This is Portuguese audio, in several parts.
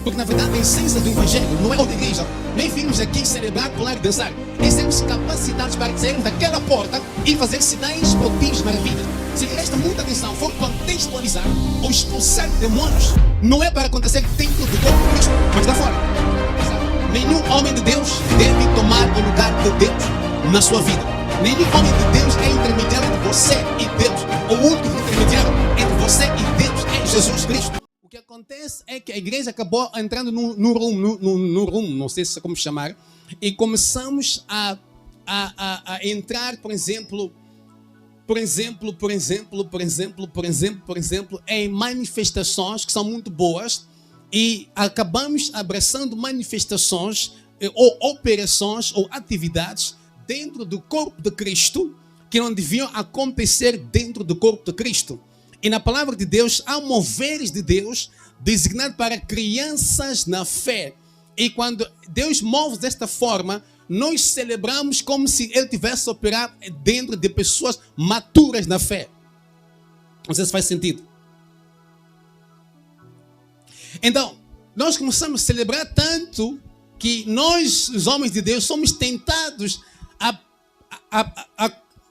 Porque na verdade a essência do Evangelho não é outra igreja. Nem vimos aqui celebrar, pular e dançar. É sermos capacitados para sairmos daquela porta e fazer sinais, prodígios, maravilhas. Se presta muita atenção, for contextualizar ou expulsar demônios, não é para acontecer dentro do corpo de Cristo, mas lá fora. Nenhum homem de Deus deve tomar o lugar de Deus na sua vida. Nenhum homem de Deus é intermediário entre você e Deus. O único intermediário entre você e Deus é Jesus Cristo. O que acontece é que a igreja acabou entrando no rumo, não sei se é como chamar, e começamos a entrar, por exemplo, em manifestações que são muito boas e acabamos abraçando manifestações ou operações ou atividades dentro do corpo de Cristo que não deviam acontecer dentro do corpo de Cristo. E na palavra de Deus há moveres de Deus designado para crianças na fé. E quando Deus move desta forma, nós celebramos como se Ele tivesse operado dentro de pessoas maturas na fé. Não sei se faz sentido. Então, nós começamos a celebrar tanto que nós, os homens de Deus, somos tentados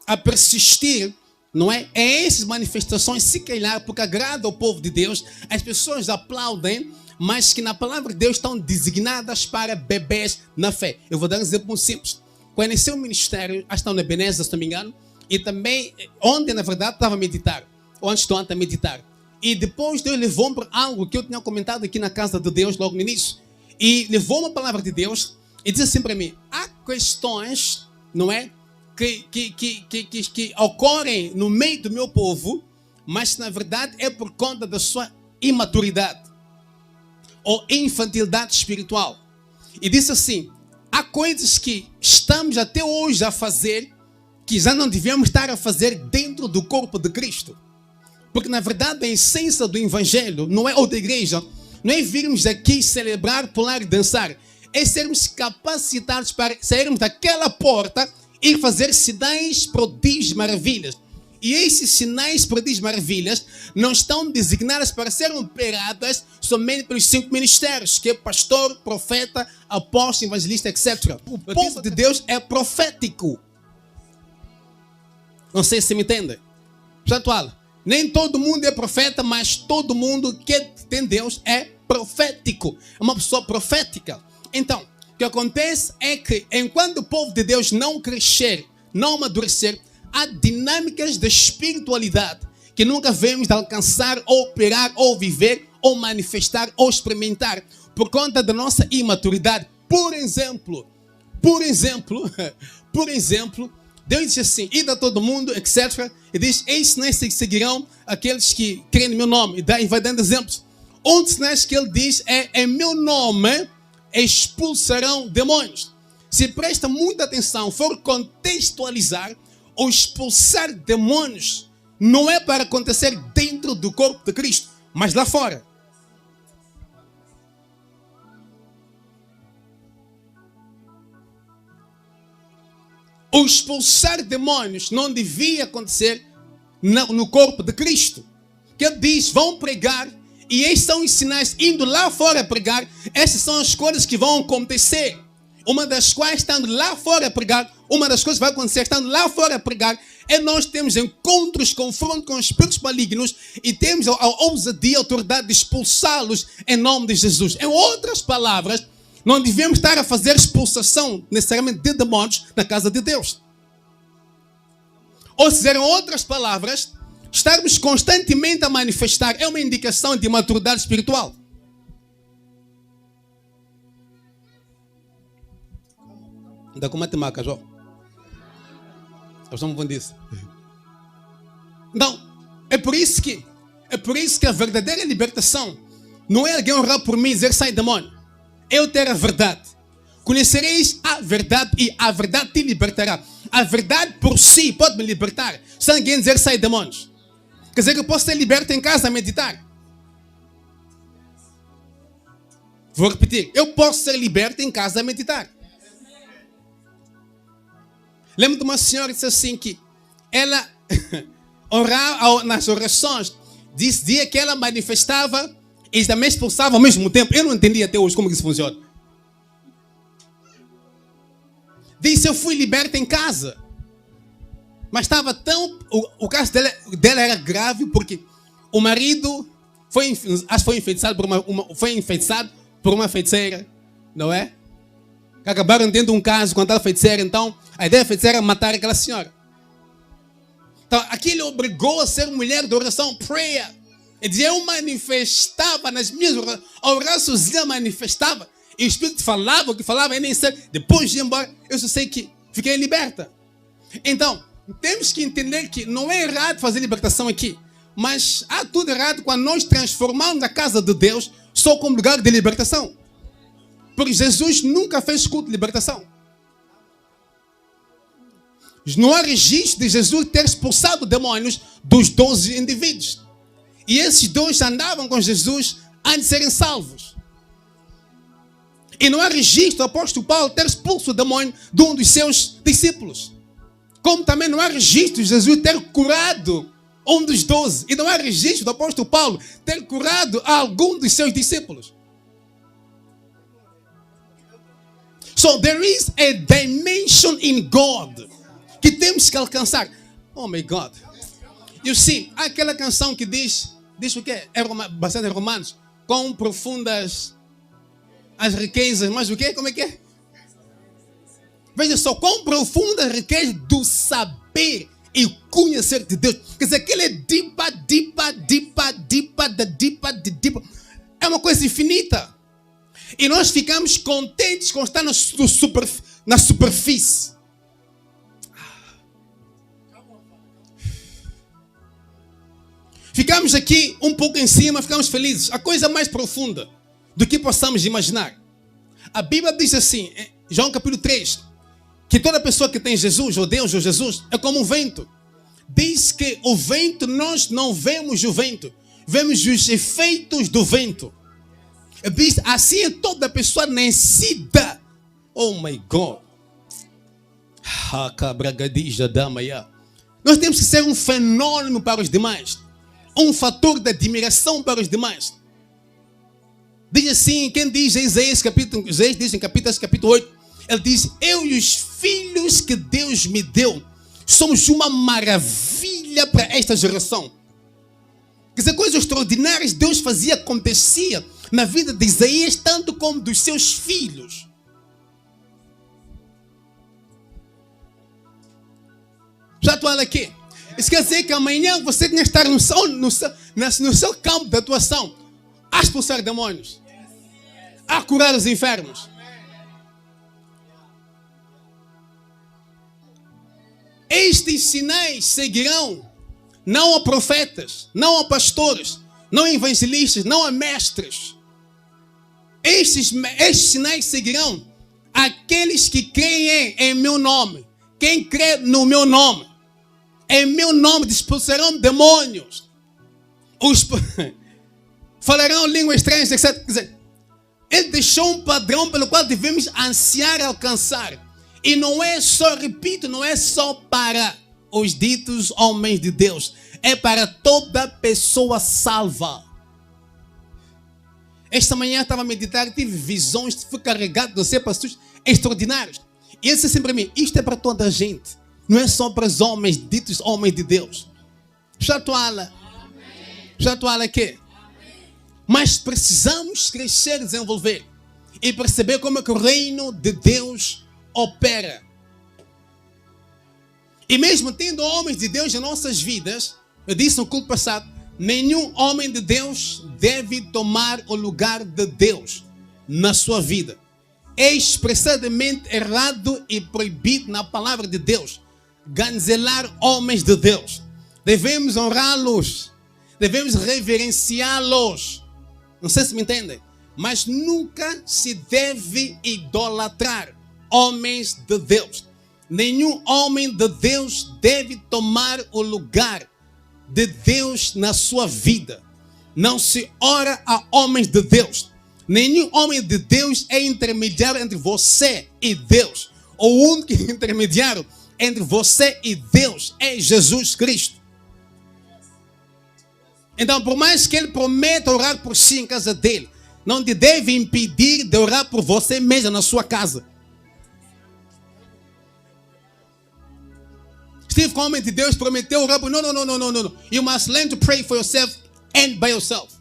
a persistir, não é? É essas manifestações, se calhar, porque agrada ao povo de Deus, as pessoas aplaudem, mas que na palavra de Deus estão designadas para bebês na fé. Eu vou dar um exemplo muito simples. Conheci o ministério, acho que estão na Ebenezer, se não me engano, e também, ontem, na verdade, estava a meditar, ou antes de ontem a meditar. E depois Deus levou-me para algo que eu tinha comentado aqui na casa de Deus, logo no início. E levou-me a palavra de Deus e disse assim para mim, há questões, não é? Que ocorrem no meio do meu povo, mas na verdade é por conta da sua imaturidade ou infantilidade espiritual. E disse assim, há coisas que estamos até hoje a fazer que já não devíamos estar a fazer dentro do corpo de Cristo. Porque na verdade a essência do Evangelho não é ou da igreja, não é virmos aqui celebrar, pular e dançar, é sermos capacitados para sairmos daquela porta e fazer sinais, prodígios, maravilhas. E esses sinais, prodígios, maravilhas não estão designados para serem operadas somente pelos 5 ministérios, que é pastor, profeta, apóstolo, evangelista, etc. O povo de Deus é profético. Não sei se me entende. Portanto, nem todo mundo é profeta, mas todo mundo que tem Deus é profético. É uma pessoa profética. Então, o que acontece é que enquanto o povo de Deus não crescer, não amadurecer, há dinâmicas de espiritualidade que nunca vemos de alcançar, ou operar, ou viver, ou manifestar, ou experimentar, por conta da nossa imaturidade. Por exemplo, Deus diz assim, ide a todo mundo, etc. E diz, esses sinais seguirão aqueles que creem no meu nome. E vai dando exemplos. Um dos sinais que ele diz é, em meu nome expulsarão demônios. Se presta muita atenção, for contextualizar, ou expulsar demônios não é para acontecer dentro do corpo de Cristo, mas lá fora. O expulsar demônios não devia acontecer no corpo de Cristo. Que ele diz, vão pregar, e esses são os sinais, indo lá fora pregar, essas são as coisas que vão acontecer. Uma das quais, estando lá fora a pregar, uma das coisas que vai acontecer, estando lá fora a pregar, é nós temos encontros, confronto com espíritos malignos e temos a ousadia, a autoridade de expulsá-los em nome de Jesus. Em outras palavras, não devemos estar a fazer expulsação necessariamente de demônios na casa de Deus. Ou seja, em outras palavras, estarmos constantemente a manifestar é uma indicação de maturidade espiritual. Ainda com matemática, João. Nós estamos falando disso. Então, é por isso que a verdadeira libertação não é alguém orar por mim e dizer sai demônio. Eu ter a verdade. Conhecereis a verdade e a verdade te libertará. A verdade por si pode me libertar. Sem alguém dizer sai demônios. Quer dizer que eu posso ser liberto em casa a meditar. Vou repetir. Eu posso ser liberto em casa a meditar. Lembro de uma senhora que disse assim que ela orava nas orações, dizia que ela manifestava e também expulsava ao mesmo tempo. Eu não entendi até hoje como isso funciona. Disse, eu fui liberta em casa. Mas estava tão... O caso dela era grave porque o marido foi enfeitiçado por uma feiticeira, não é? Acabaram tendo um caso com aquela feiticeira, então a ideia da feiticeira era matar aquela senhora. Então aquilo obrigou a ser mulher de oração, prayer. E dizia, eu manifestava nas minhas orações, a oraçãozinha manifestava, e o Espírito falava o que falava, e nem sei, depois de ir embora, eu só sei que fiquei liberta. Então, temos que entender que não é errado fazer libertação aqui, mas há tudo errado quando nós transformamos a casa de Deus só como lugar de libertação. Porque Jesus nunca fez culto de libertação. Não há registro de Jesus ter expulsado demônios dos 12 indivíduos. E esses dois andavam com Jesus antes de serem salvos. E não há registro do apóstolo Paulo ter expulso o demônio de um dos seus discípulos. Como também não há registro de Jesus ter curado um dos 12. E não há registro do apóstolo Paulo ter curado algum dos seus discípulos. So there is a dimension in God que temos que alcançar. Oh my God. You see, há aquela canção que diz o quê? É bastante Romanos. Quão profundas as riquezas, mas o quê? Como é que é? Veja só, quão profunda a riqueza do saber e conhecer de Deus. Quer dizer, aquele é deeper. É uma coisa infinita. E nós ficamos contentes com estar na superfície. Ficamos aqui um pouco em cima, ficamos felizes. A coisa mais profunda do que possamos imaginar. A Bíblia diz assim, João capítulo 3, que toda pessoa que tem Jesus, ou Deus, ou Jesus, é como um vento. Diz que o vento, nós não vemos o vento, vemos os efeitos do vento. Diz, assim é toda pessoa nascida. Oh my God. Nós temos que ser um fenômeno para os demais. Um fator de admiração para os demais. Diz assim, quem diz Isaías diz em capítulo 8, ele diz, eu e os filhos que Deus me deu, somos uma maravilha para esta geração. Quer dizer, coisas extraordinárias Deus fazia, acontecia na vida de Isaías, tanto como dos seus filhos. Já estou aqui. Isso quer dizer que amanhã você tem que estar no seu campo de atuação a expulsar demônios, a curar os enfermos. Estes sinais seguirão não a profetas, não a pastores, não a evangelistas, não a mestres. Estes sinais seguirão aqueles que creem em meu nome. Quem crê no meu nome, em meu nome expulsarão demônios. Falarão línguas estranhas, etc. Quer dizer, ele deixou um padrão pelo qual devemos ansiar alcançar. E não é só, repito, não é só para os ditos homens de Deus. É para toda pessoa salva. Esta manhã eu estava a meditar, tive visões, fui carregado de ser pastores extraordinários. E ele disse sempre a mim, isto é para toda a gente. Não é só para os homens, ditos homens de Deus. Já estou aqui. Mas precisamos crescer e desenvolver. E perceber como é que o reino de Deus opera. E mesmo tendo homens de Deus em nossas vidas, eu disse no culto passado, nenhum homem de Deus deve tomar o lugar de Deus na sua vida. É expressadamente errado e proibido na palavra de Deus ganzelar homens de Deus. Devemos honrá-los, devemos reverenciá-los. Não sei se me entendem, mas nunca se deve idolatrar homens de Deus. Nenhum homem de Deus deve tomar o lugar de Deus na sua vida. Não se ora a homens de Deus. Nenhum homem de Deus é intermediário entre você e Deus. O único intermediário entre você e Deus é Jesus Cristo. Então, por mais que ele prometa orar por si em casa dele, não te deve impedir de orar por você mesmo na sua casa. Steve, como homem de Deus, prometeu orar por... Não. You must learn to pray for yourself and by yourself.